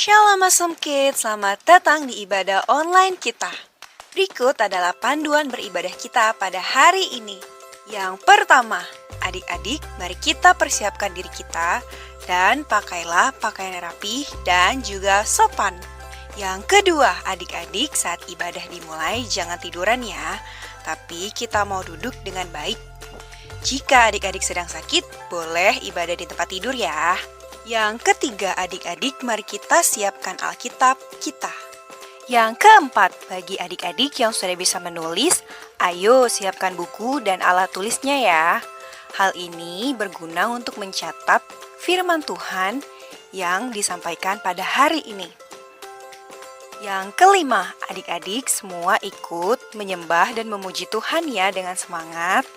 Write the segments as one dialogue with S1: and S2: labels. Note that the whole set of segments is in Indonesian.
S1: Shalom Awesome Kids, selamat datang di ibadah online kita. Berikut adalah panduan beribadah kita pada hari ini. Yang pertama, adik-adik, mari kita persiapkan diri kita dan pakailah pakaian rapi dan juga sopan. Yang kedua, adik-adik, saat ibadah dimulai jangan tiduran ya, tapi kita mau duduk dengan baik. Jika adik-adik sedang sakit, boleh ibadah di tempat tidur ya. Yang ketiga, adik-adik, mari kita siapkan Alkitab kita. Yang keempat, bagi adik-adik yang sudah bisa menulis, ayo siapkan buku dan alat tulisnya ya. Hal ini berguna untuk mencatat firman Tuhan yang disampaikan pada hari ini. Yang kelima, adik-adik semua ikut menyembah dan memuji Tuhan ya dengan semangat.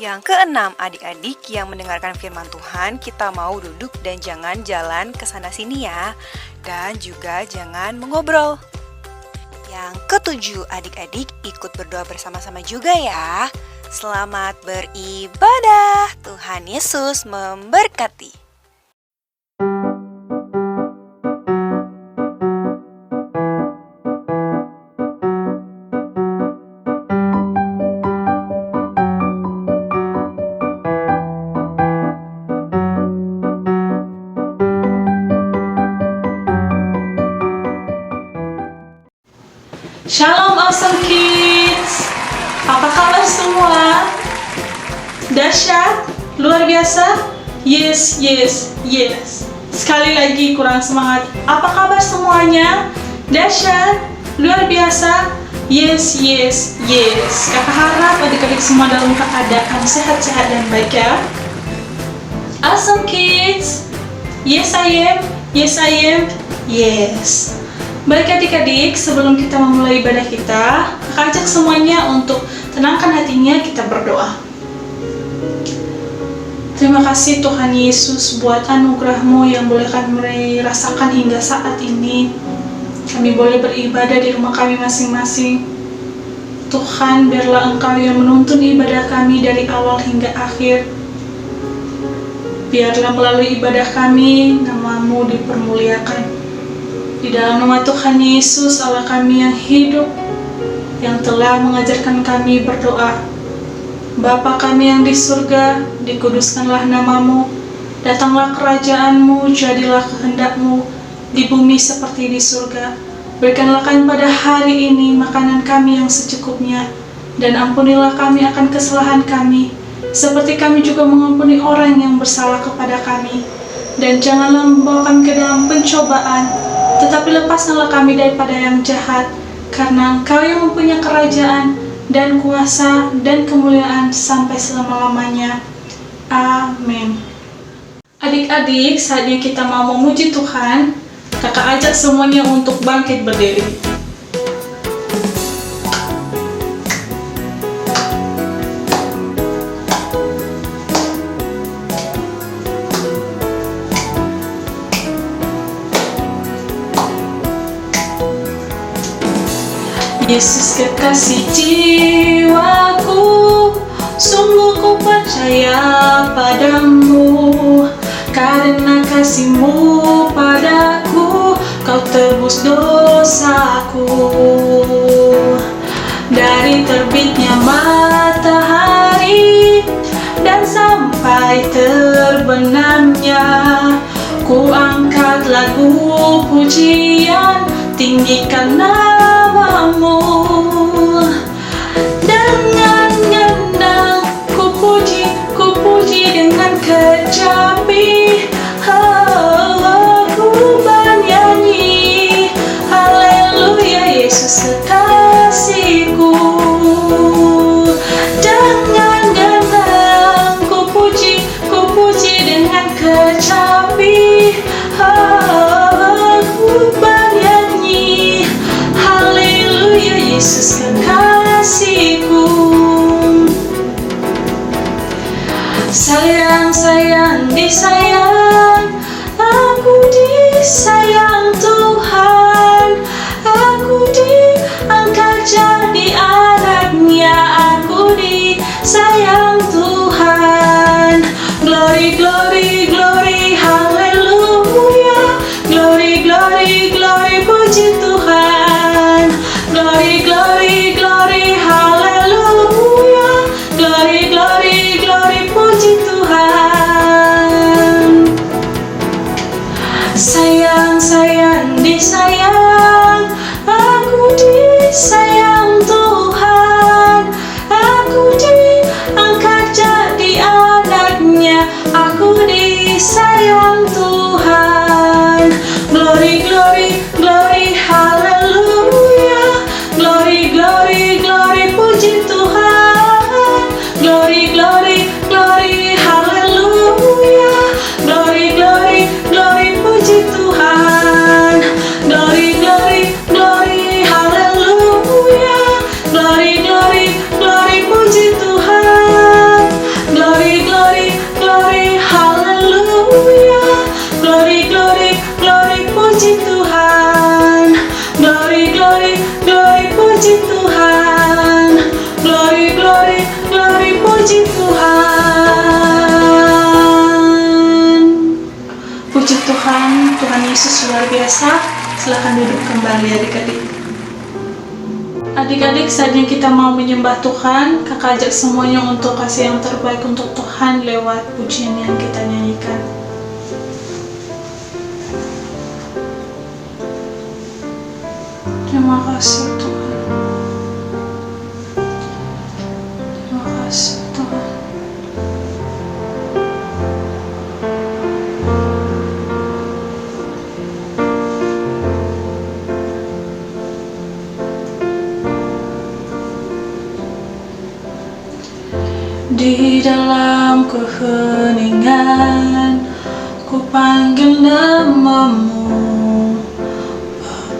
S1: Yang keenam, adik-adik yang mendengarkan firman Tuhan, kita mau duduk dan jangan jalan ke sana sini ya. Dan juga jangan mengobrol. Yang ketujuh, adik-adik ikut berdoa bersama-sama juga ya. Selamat beribadah. Tuhan Yesus memberkati.
S2: Shalom Awesome Kids. Apa kabar semua? Dahsyat? Luar biasa? Yes. Sekali lagi kurang semangat. Apa kabar semuanya? Dahsyat? Luar biasa? Yes. Kakak harap adik-adik semua dalam keadaan sehat-sehat dan baik ya. Awesome Kids. Yes I am. Yes. Baik adik-adik, sebelum kita memulai ibadah kita, kakak ajak semuanya untuk tenangkan hatinya, kita berdoa. Terima kasih Tuhan Yesus buat anugerah-Mu yang boleh kami rasakan hingga saat ini. Kami boleh beribadah di rumah kami masing-masing. Tuhan, biarlah Engkau yang menuntun ibadah kami dari awal hingga akhir. Biarlah melalui ibadah kami, nama-Mu dipermuliakan. Di dalam nama Tuhan Yesus, Allah kami yang hidup, yang telah mengajarkan kami berdoa. Bapa kami yang di surga, dikuduskanlah nama-Mu, datanglah kerajaan-Mu, jadilah kehendak-Mu di bumi seperti di surga. Berikanlah kami pada hari ini makanan kami yang secukupnya, dan ampunilah kami akan kesalahan kami, seperti kami juga mengampuni orang yang bersalah kepada kami. Dan janganlah membawa kami ke dalam pencobaan, tetapi lepaskanlah kami daripada yang jahat, karena Engkau yang mempunyai kerajaan dan kuasa dan kemuliaan sampai selama-lamanya. Amin. Adik-adik, saatnya kita mau memuji Tuhan. Kakak ajak semuanya untuk bangkit berdiri. Yesus kekasih jiwaku, sungguh ku percaya padamu. Karena kasih-Mu padaku, Kau tebus dosaku. Dari terbitnya matahari dan sampai terbenamnya, ku angkat lagu pujian, tinggikan nama-Mu. Dengan gendang ku puji dengan kecapi. Ku bernyanyi, haleluya, Yesus kekasihku. Dengan gendang ku puji dengan kecapi. Ku bernyanyi, haleluya, Yesus kekasihku. Sayang, disayang, aku disayang Tuhan. Aku diangkat jadi anaknya, aku disayang Tuhan. Glory, haleluya. Glory, Glory, glory, haleluya. Glory, glory, glory, puji Tuhan. Sayang, sayang, disayang, aku disayang Tuhan. Aku diangkat jadi anaknya, aku disayang Tuhan. Glory, glory, glory, haleluya. Glory, glory, glory, puji Tuhan. Glory, glory, glory, haleluya. Glory, glory, glory, puji Tuhan. Glory, glory, glory, haleluya. Glory, glory, glory, puji Tuhan. Glory, glory, glory, haleluya. Glory, glory, glory, puji Tuhan. Glory, glory, glory, puji Tuhan. Glory, glory, glory, puji Tuhan. Puji Tuhan, Tuhan Yesus luar biasa. Silakan duduk kembali adik-adik. Adik-adik, saatnya kita mau menyembah Tuhan. Kakak ajak semuanya untuk kasih yang terbaik untuk Tuhan lewat pujian yang kita nyanyikan. Terima kasih Tuhan. Terima kasih Tuhan. Di dalam keheningan, ku panggil namamu,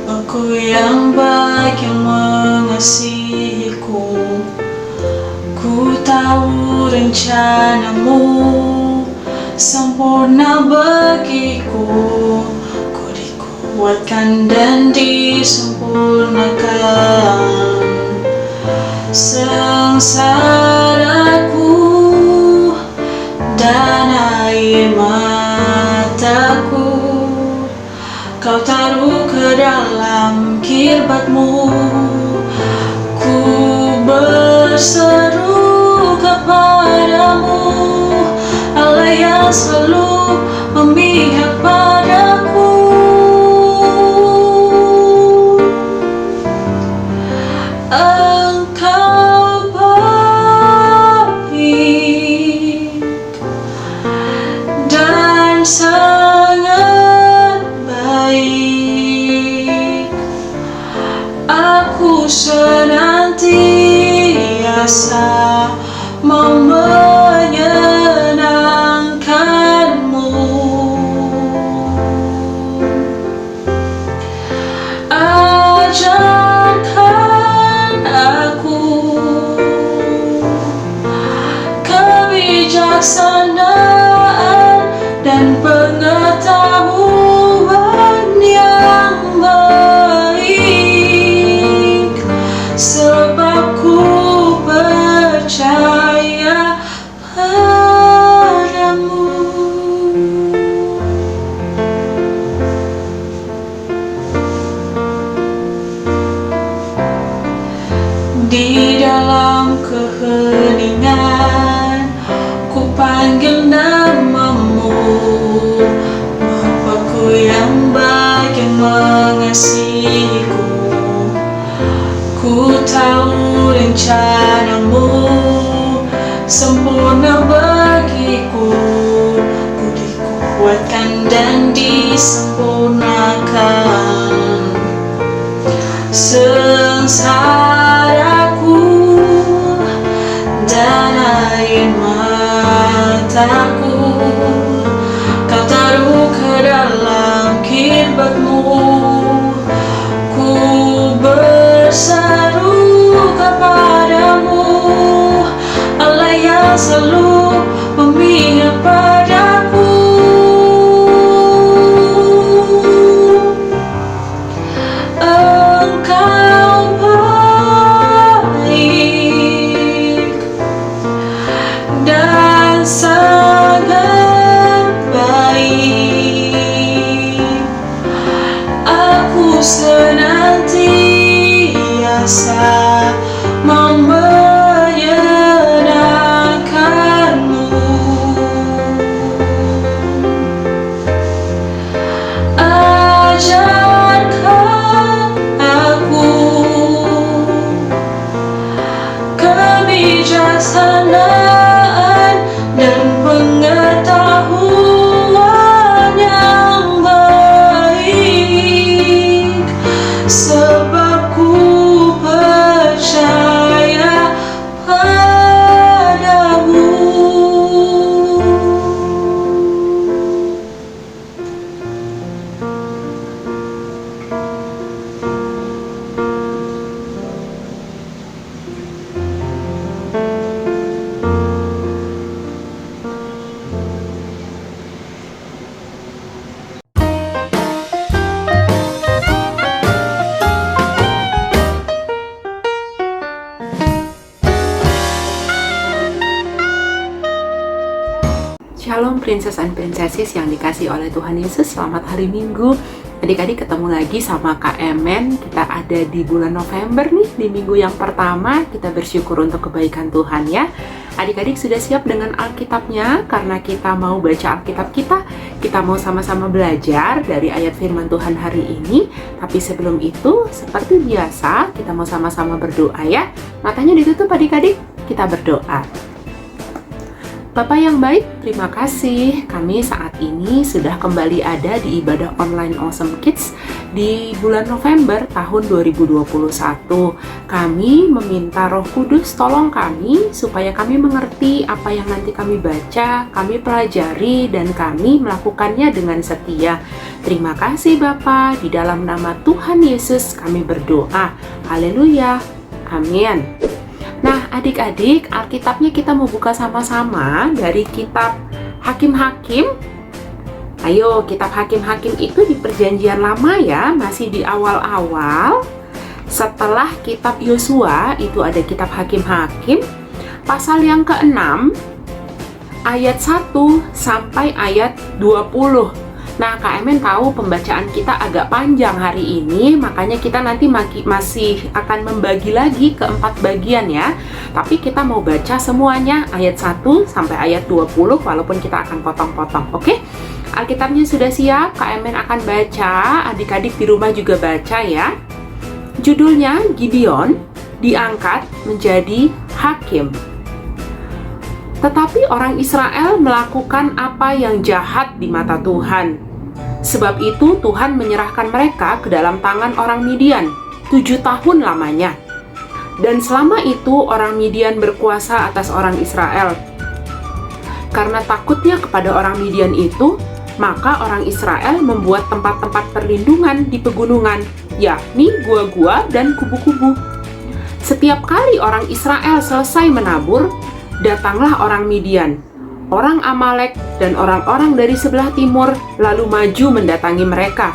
S2: Bapakku yang baik yang mengasihiku. Ku tahu rencanamu sempurna bagiku, ku dikuatkan dan disempurnakan. Sengsaraku dan air mataku Kau taruh ke dalam kirbatmu. Ku berseru kepadamu, Allah yang selalu memihak padaku. Engkau baik dan sangat baik. Aku senantiasa mau menyenangkanmu. Ajarkan aku kebijaksanaan dan pengetahuan yang baik, sebab ku percaya padamu. Di dalam keheningan, ku panggil namamu, Bapakku yang baik yang mengasihiku. Ku tahu rencanamu sempurna bagiku, ku dikuatkan dan disempurnakan. Sengsaraku dan air mataku Kau taruh ke dalam kirbatmu. Ku berseru kepadamu, Allah yang selalu memihak padaku. Engkau baik dan sangat baik. Aku senantiasa kebijaksanaan dan pengetahuan yang baik, sebab ku percaya padamu.
S3: Shalom Princess and Princesses yang dikasih oleh Tuhan Yesus. Selamat hari Minggu. Adik-adik ketemu lagi sama Kak Emen. Kita ada di bulan November nih, di minggu yang pertama. Kita bersyukur untuk kebaikan Tuhan ya. Adik-adik sudah siap dengan Alkitabnya? Karena kita mau baca Alkitab kita. Kita mau sama-sama belajar dari ayat firman Tuhan hari ini. Tapi sebelum itu, seperti biasa, kita mau sama-sama berdoa ya. Matanya ditutup adik-adik, kita berdoa. Bapak yang baik, terima kasih kami saat ini sudah kembali ada di ibadah online Awesome Kids di bulan November tahun 2021. Kami meminta Roh Kudus tolong kami supaya kami mengerti apa yang nanti kami baca, kami pelajari, dan kami melakukannya dengan setia. Terima kasih Bapa, di dalam nama Tuhan Yesus kami berdoa. Haleluya. Amin. Nah, adik-adik, Alkitabnya kita mau buka sama-sama dari kitab Hakim-Hakim. Ayo, kitab Hakim-Hakim itu di Perjanjian Lama ya, masih di awal-awal. Setelah kitab Yosua, itu ada kitab Hakim-Hakim, pasal yang ke-6, ayat 1 sampai ayat 20. Nah, Kak Emen tahu pembacaan kita agak panjang hari ini, makanya kita nanti masih akan membagi lagi ke 4 bagian ya. Tapi kita mau baca semuanya ayat 1 sampai ayat 20, walaupun kita akan potong-potong, oke? Alkitabnya sudah siap, Kak Emen akan baca, adik-adik di rumah juga baca ya. Judulnya Gideon diangkat menjadi hakim. Tetapi orang Israel melakukan apa yang jahat di mata Tuhan. Sebab itu Tuhan menyerahkan mereka ke dalam tangan orang Midian 7 tahun lamanya. Dan selama itu orang Midian berkuasa atas orang Israel. Karena takutnya kepada orang Midian itu, maka orang Israel membuat tempat-tempat perlindungan di pegunungan, yakni gua-gua dan kubu-kubu. Setiap kali orang Israel selesai menabur, datanglah orang Midian, orang Amalek, dan orang-orang dari sebelah timur lalu maju mendatangi mereka.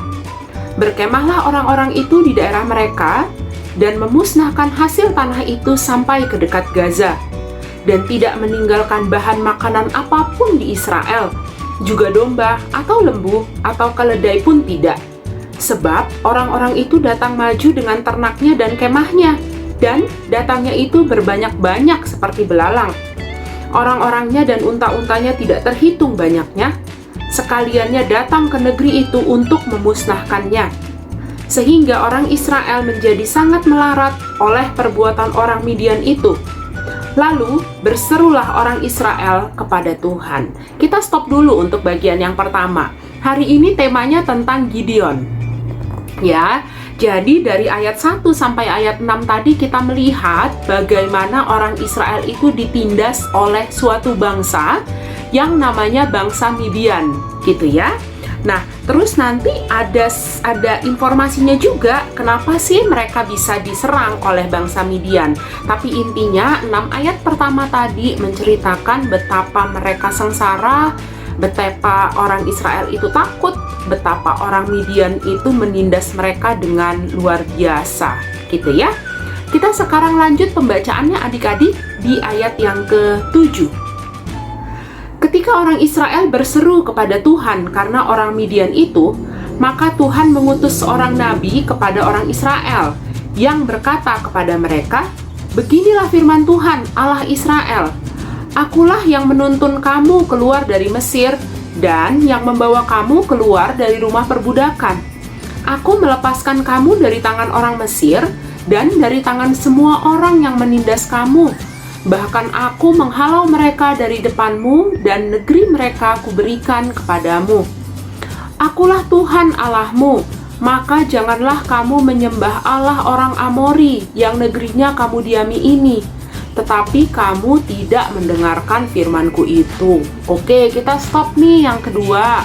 S3: Berkemahlah orang-orang itu di daerah mereka dan memusnahkan hasil tanah itu sampai ke dekat Gaza, dan tidak meninggalkan bahan makanan apapun di Israel, juga domba atau lembu atau keledai pun tidak. Sebab orang-orang itu datang maju dengan ternaknya dan kemahnya, dan datangnya itu berbanyak-banyak seperti belalang. Orang-orangnya dan unta-untanya tidak terhitung banyaknya, sekaliannya datang ke negeri itu untuk memusnahkannya. Sehingga orang Israel menjadi sangat melarat oleh perbuatan orang Midian itu. Lalu berserulah orang Israel kepada Tuhan. Kita stop dulu untuk bagian yang pertama. Hari ini temanya tentang Gideon. Ya, jadi dari ayat 1 sampai ayat 6 tadi kita melihat bagaimana orang Israel itu ditindas oleh suatu bangsa yang namanya bangsa Midian, gitu ya. Nah, terus nanti ada informasinya juga kenapa sih mereka bisa diserang oleh bangsa Midian. Tapi intinya 6 ayat pertama tadi menceritakan betapa mereka sengsara, betapa orang Israel itu takut, betapa orang Midian itu menindas mereka dengan luar biasa, gitu ya. Kita sekarang lanjut pembacaannya adik-adik di ayat yang ke-7. Ketika orang Israel berseru kepada Tuhan karena orang Midian itu, maka Tuhan mengutus seorang nabi kepada orang Israel yang berkata kepada mereka, "Beginilah firman Tuhan, Allah Israel, Akulah yang menuntun kamu keluar dari Mesir dan yang membawa kamu keluar dari rumah perbudakan. Aku melepaskan kamu dari tangan orang Mesir dan dari tangan semua orang yang menindas kamu, Bahkan aku menghalau mereka dari depanmu, dan negeri mereka kuberikan kepadamu. Akulah Tuhan Allahmu, maka janganlah kamu menyembah Allah orang Amori yang negerinya kamu diami ini, tetapi kamu tidak mendengarkan firmanku itu. Oke, kita stop nih yang kedua.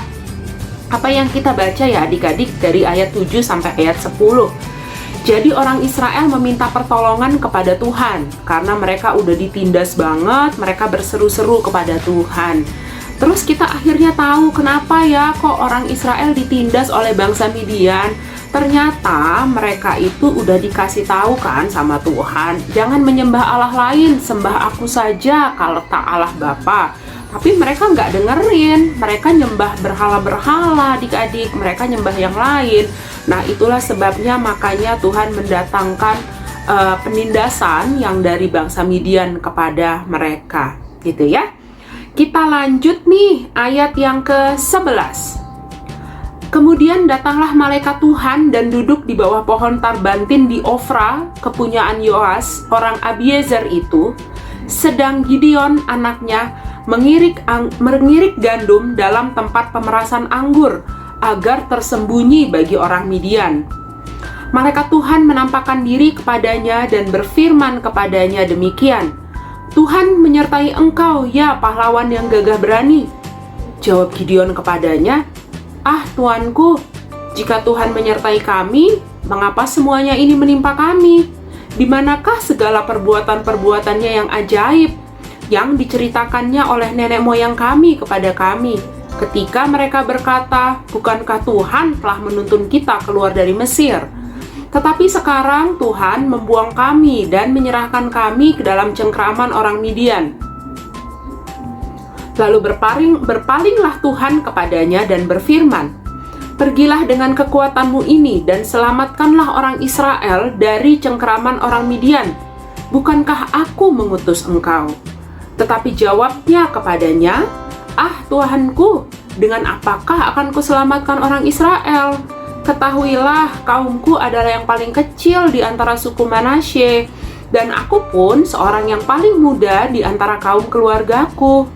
S3: Apa yang kita baca ya adik-adik dari ayat 7 sampai ayat 10. Jadi orang Israel meminta pertolongan kepada Tuhan karena mereka udah ditindas banget, mereka berseru-seru kepada Tuhan. Terus kita akhirnya tahu kenapa ya kok orang Israel ditindas oleh bangsa Midian. Ternyata mereka itu udah dikasih tahu kan sama Tuhan, jangan menyembah Allah lain, sembah aku saja kalau tak Allah Bapa. Tapi mereka nggak dengerin, mereka nyembah berhala-berhala adik-adik, mereka nyembah yang lain. Nah itulah sebabnya makanya Tuhan mendatangkan penindasan yang dari bangsa Midian kepada mereka, gitu ya. Kita lanjut nih ayat yang ke-11. Kemudian datanglah malaikat Tuhan dan duduk di bawah pohon tarbantin di Ofra, kepunyaan Yoas, orang Abiezer itu, sedang Gideon anaknya mengirik gandum dalam tempat pemerasan anggur, agar tersembunyi bagi orang Midian. Malaikat Tuhan menampakkan diri kepadanya dan berfirman kepadanya demikian, Tuhan menyertai engkau, ya pahlawan yang gagah berani. Jawab Gideon kepadanya, ah Tuanku, jika Tuhan menyertai kami, mengapa semuanya ini menimpa kami? Di manakah segala perbuatan-perbuatannya yang ajaib, yang diceritakannya oleh nenek moyang kami kepada kami? Ketika mereka berkata, bukankah Tuhan telah menuntun kita keluar dari Mesir? Tetapi sekarang Tuhan membuang kami dan menyerahkan kami ke dalam cengkraman orang Midian. Lalu berpalinglah Tuhan kepadanya dan berfirman, pergilah dengan kekuatanmu ini dan selamatkanlah orang Israel dari cengkraman orang Midian. Bukankah aku mengutus engkau? Tetapi jawabnya kepadanya, ah Tuhanku, dengan apakah akan kuselamatkan orang Israel? Ketahuilah, kaumku adalah yang paling kecil di antara suku Manasye, dan aku pun seorang yang paling muda di antara kaum keluargaku.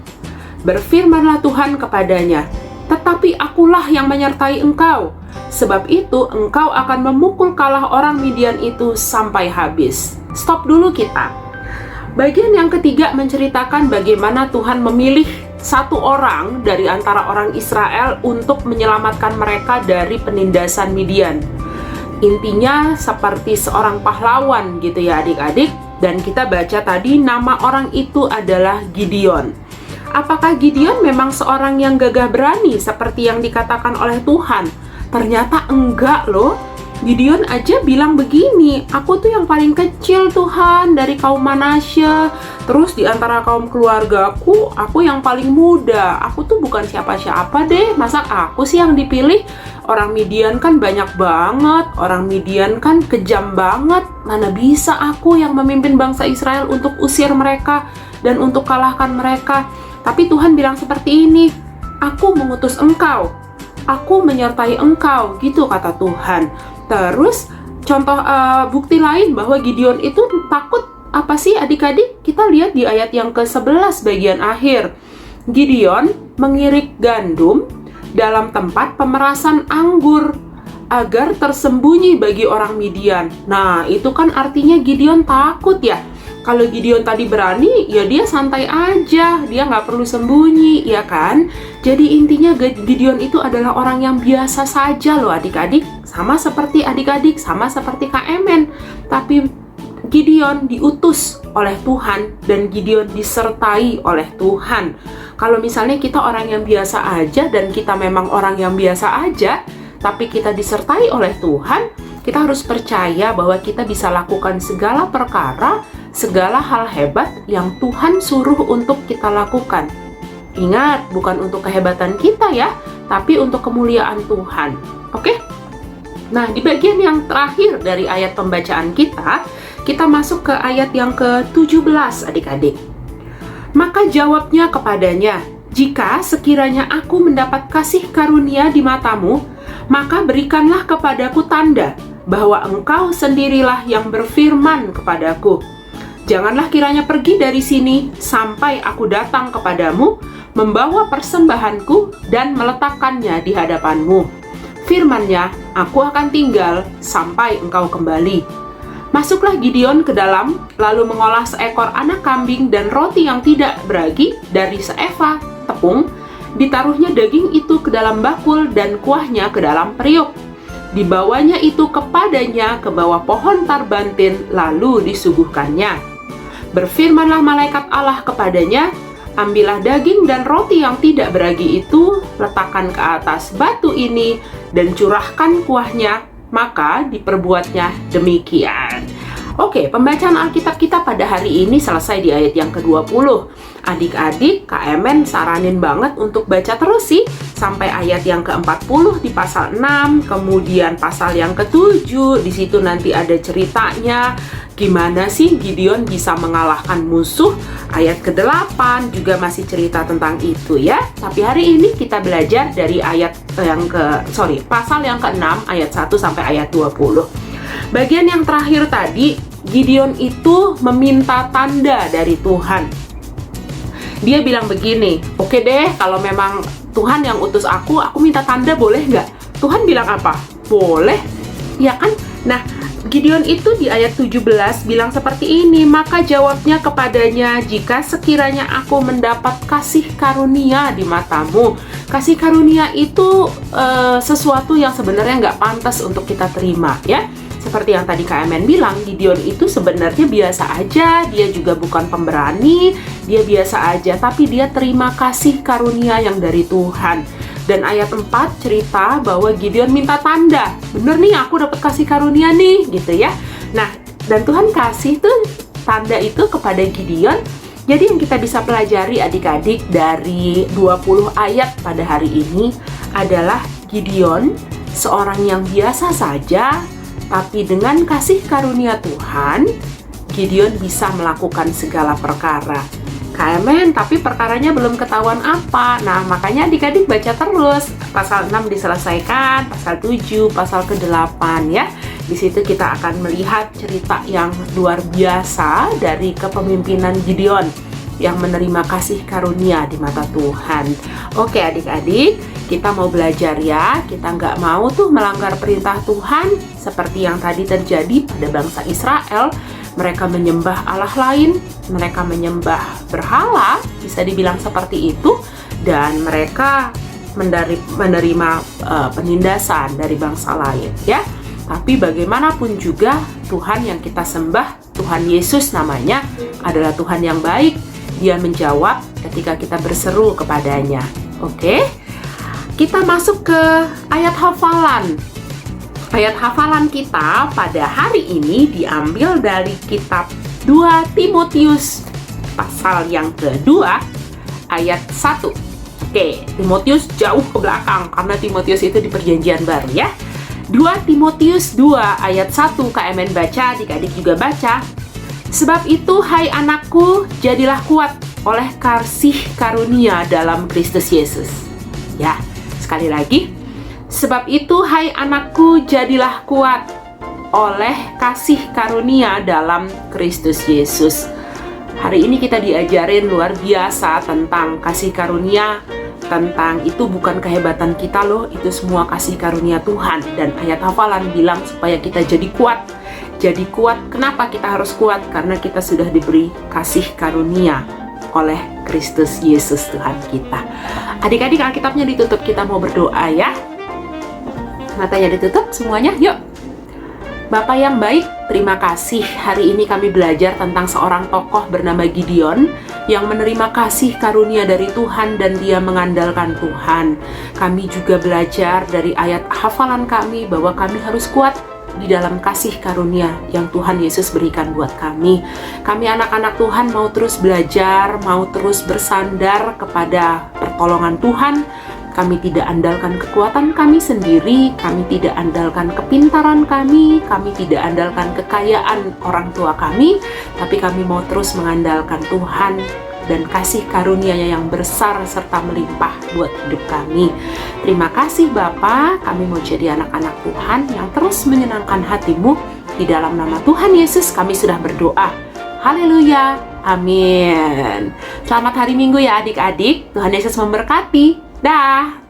S3: Berfirmanlah Tuhan kepadanya, tetapi akulah yang menyertai engkau, sebab itu engkau akan memukul kalah orang Midian itu sampai habis. Stop dulu kita. Bagian yang ketiga menceritakan bagaimana Tuhan memilih satu orang dari antara orang Israel untuk menyelamatkan mereka dari penindasan Midian. Intinya seperti seorang pahlawan gitu ya adik-adik. Dan kita baca tadi nama orang itu adalah Gideon. Apakah Gideon memang seorang yang gagah berani seperti yang dikatakan oleh Tuhan? Ternyata enggak loh. Gideon aja bilang begini, aku tuh yang paling kecil Tuhan dari kaum Manasye. Terus di antara kaum keluargaku, aku yang paling muda. Aku tuh bukan siapa-siapa deh, masa aku sih yang dipilih? Orang Midian kan banyak banget, orang Midian kan kejam banget. Mana bisa aku yang memimpin bangsa Israel untuk usir mereka dan untuk kalahkan mereka? Tapi Tuhan bilang seperti ini, aku mengutus engkau, aku menyertai engkau, gitu kata Tuhan. Terus contoh bukti lain bahwa Gideon itu takut apa sih adik-adik? Kita lihat di ayat yang ke-11 bagian akhir. Gideon mengirik gandum dalam tempat pemerasan anggur agar tersembunyi bagi orang Midian. Nah, itu kan artinya Gideon takut ya. Kalau Gideon tadi berani, ya dia santai aja, dia nggak perlu sembunyi, ya kan? Jadi intinya Gideon itu adalah orang yang biasa saja loh adik-adik. Sama seperti adik-adik, sama seperti Kak Emen. Tapi Gideon diutus oleh Tuhan dan Gideon disertai oleh Tuhan. Kalau misalnya kita orang yang biasa aja dan kita memang orang yang biasa aja, tapi kita disertai oleh Tuhan, kita harus percaya bahwa kita bisa lakukan segala perkara, segala hal hebat yang Tuhan suruh untuk kita lakukan. Ingat, bukan untuk kehebatan kita ya, tapi untuk kemuliaan Tuhan. Oke? Nah, di bagian yang terakhir dari ayat pembacaan kita masuk ke ayat yang ke-17 adik-adik. Maka jawabnya kepadanya, jika sekiranya aku mendapat kasih karunia di matamu, maka berikanlah kepadaku tanda bahwa engkau sendirilah yang berfirman kepadaku. Janganlah kiranya pergi dari sini sampai aku datang kepadamu, membawa persembahanku dan meletakkannya di hadapanmu. Firman-Nya, aku akan tinggal sampai engkau kembali. Masuklah Gideon ke dalam, lalu mengolah seekor anak kambing dan roti yang tidak beragi dari seeva tepung. Ditaruhnya daging itu ke dalam bakul dan kuahnya ke dalam periuk. Dibawanya itu kepadanya ke bawah pohon tarbantin, lalu disuguhkannya. Berfirmanlah malaikat Allah kepadanya, ambillah daging dan roti yang tidak beragi itu, letakkan ke atas batu ini, dan curahkan kuahnya, maka diperbuatnya demikian. Oke, pembacaan Alkitab kita pada hari ini selesai di ayat yang ke-20. Adik-adik, Kak Emen saranin banget untuk baca terus sih, sampai ayat yang ke-40 di pasal 6, kemudian pasal yang ke-7, di situ nanti ada ceritanya, gimana sih Gideon bisa mengalahkan musuh. Ayat ke-8 juga masih cerita tentang itu ya. Tapi hari ini kita belajar dari pasal yang ke-6 ayat 1 sampai ayat 20. Bagian yang terakhir tadi, Gideon itu meminta tanda dari Tuhan. Dia bilang begini, oke deh, kalau memang Tuhan yang utus aku minta tanda boleh nggak? Tuhan bilang apa? Boleh, ya kan? Nah, Gideon itu di ayat 17 bilang seperti ini, maka jawabnya kepadanya, jika sekiranya aku mendapat kasih karunia di matamu. Kasih karunia itu sesuatu yang sebenarnya nggak pantas untuk kita terima ya. Seperti yang tadi Kak Emen bilang, Gideon itu sebenarnya biasa aja, dia juga bukan pemberani, dia biasa aja, tapi dia terima kasih karunia yang dari Tuhan. Dan ayat 4 cerita bahwa Gideon minta tanda. Bener nih, aku dapat kasih karunia nih, gitu ya. Nah, dan Tuhan kasih tuh tanda itu kepada Gideon. Jadi yang kita bisa pelajari adik-adik dari 20 ayat pada hari ini adalah Gideon, seorang yang biasa saja, tapi dengan kasih karunia Tuhan, Gideon bisa melakukan segala perkara. Emen, tapi perkaranya belum ketahuan apa. Nah, makanya adik-adik baca terus. Pasal 6 diselesaikan, pasal 7, pasal ke-8 ya. Di situ kita akan melihat cerita yang luar biasa dari kepemimpinan Gideon yang menerima kasih karunia di mata Tuhan. Oke adik-adik, kita mau belajar ya. Kita nggak mau tuh melanggar perintah Tuhan seperti yang tadi terjadi pada bangsa Israel. Mereka menyembah Allah lain, mereka menyembah berhala, bisa dibilang seperti itu, dan mereka menerima penindasan dari bangsa lain ya. Tapi bagaimanapun juga Tuhan yang kita sembah, Tuhan Yesus namanya, adalah Tuhan yang baik. Dia menjawab ketika kita berseru kepadanya. Oke? Kita masuk ke ayat hafalan. Ayat hafalan kita pada hari ini diambil dari kitab 2 Timotius pasal yang kedua ayat 1. Oke, Timotius jauh ke belakang karena Timotius itu di perjanjian baru ya. 2 Timotius 2 ayat 1 Kak Emen baca, adik-adik juga baca. Sebab itu hai anakku, jadilah kuat oleh kasih karunia dalam Kristus Yesus. Ya, sekali lagi. Sebab itu, hai anakku, jadilah kuat oleh kasih karunia dalam Kristus Yesus. Hari ini kita diajarin luar biasa tentang kasih karunia, tentang itu bukan kehebatan kita loh, itu semua kasih karunia Tuhan. Dan ayat hafalan bilang supaya kita jadi kuat. Jadi kuat, kenapa kita harus kuat? Karena kita sudah diberi kasih karunia oleh Kristus Yesus Tuhan kita. Adik-adik, Alkitabnya ditutup, kita mau berdoa ya. Matanya ditutup semuanya, yuk. Bapa yang baik, terima kasih. Hari ini kami belajar tentang seorang tokoh bernama Gideon yang menerima kasih karunia dari Tuhan dan dia mengandalkan Tuhan. Kami juga belajar dari ayat hafalan kami bahwa kami harus kuat di dalam kasih karunia yang Tuhan Yesus berikan buat kami. Kami anak-anak Tuhan mau terus belajar, mau terus bersandar kepada pertolongan Tuhan. Kami tidak andalkan kekuatan kami sendiri, kami tidak andalkan kepintaran kami tidak andalkan kekayaan orang tua kami, tapi kami mau terus mengandalkan Tuhan dan kasih karunia-Nya yang besar serta melimpah buat hidup kami. Terima kasih Bapa, kami mau jadi anak-anak Tuhan yang terus menyenangkan hati-Mu. Di dalam nama Tuhan Yesus kami sudah berdoa. Haleluya, amin. Selamat hari Minggu ya adik-adik. Tuhan Yesus memberkati. Dah.